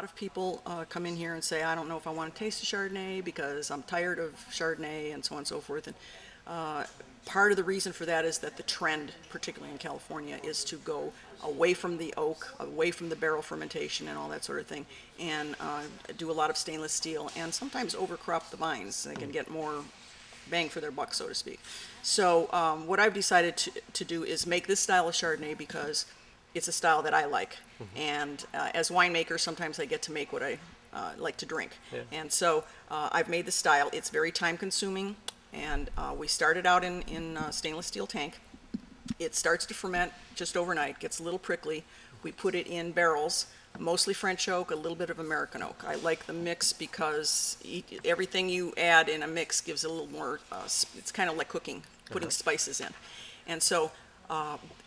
lot of people come in here and say, I don't know if I want to taste a Chardonnay because I'm tired of Chardonnay and so on and so forth. And part of the reason for that is that the trend, particularly in California, is to go away from the oak, away from the barrel fermentation and all that sort of thing, and do a lot of stainless steel and sometimes overcrop the vines. They can get more bang for their buck, so to speak. So what I've decided to do is make this style of Chardonnay because it's a style that I like. And as winemakers, sometimes I get to make what I like to drink. Yeah. And so I've made the style. It's very time consuming. And we started out in a stainless steel tank. It starts to ferment just overnight, gets a little prickly. We put it in barrels, mostly French oak, a little bit of American oak. I like the mix because everything you add in a mix gives a little more, it's kind of like cooking, putting spices in. And so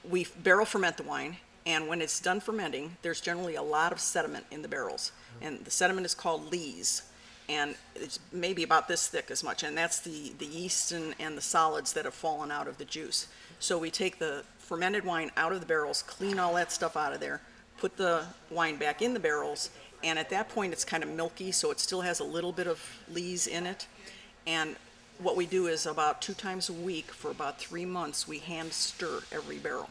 we barrel ferment the wine, and when it's done fermenting, there's generally a lot of sediment in the barrels. And the sediment is called lees. And it's maybe about this thick as much, and that's the yeast and the solids that have fallen out of the juice. So we take the fermented wine out of the barrels, clean all that stuff out of there, put the wine back in the barrels, and at that point it's kind of milky, so it still has a little bit of lees in it. And what we do is about 2 times a week for about 3 months, we hand stir every barrel.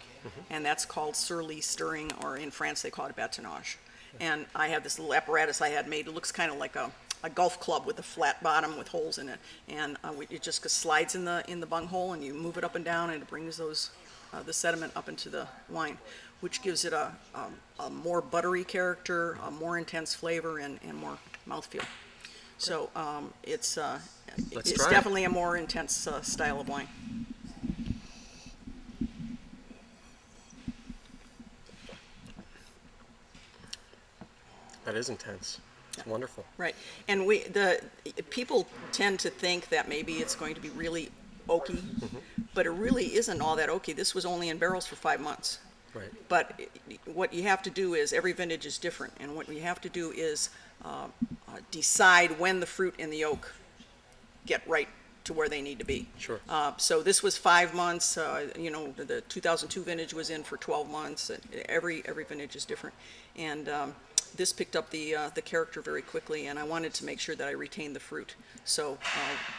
And that's called sur-lie stirring, or in France they call it batonnage. And I have this little apparatus I had made. It looks kind of like a golf club with a flat bottom with holes in it, and it just slides in the bunghole, and you move it up and down, and it brings those the sediment up into the wine, which gives it a more buttery character, a more intense flavor, and more mouthfeel. So it's definitely a more intense style of wine. That is intense. It's wonderful. Right, and people tend to think that maybe it's going to be really oaky, but it really isn't all that oaky. This was only in barrels for 5 months. Right. But what you have to do is, every vintage is different, and what you have to do is decide when the fruit and the oak get right to where they need to be. Sure. So this was 5 months. The 2002 vintage was in for 12 months. Every vintage is different, and this picked up the character very quickly, and I wanted to make sure that I retained the fruit. So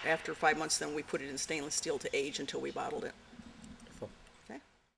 after 5 months, then we put it in stainless steel to age until we bottled it.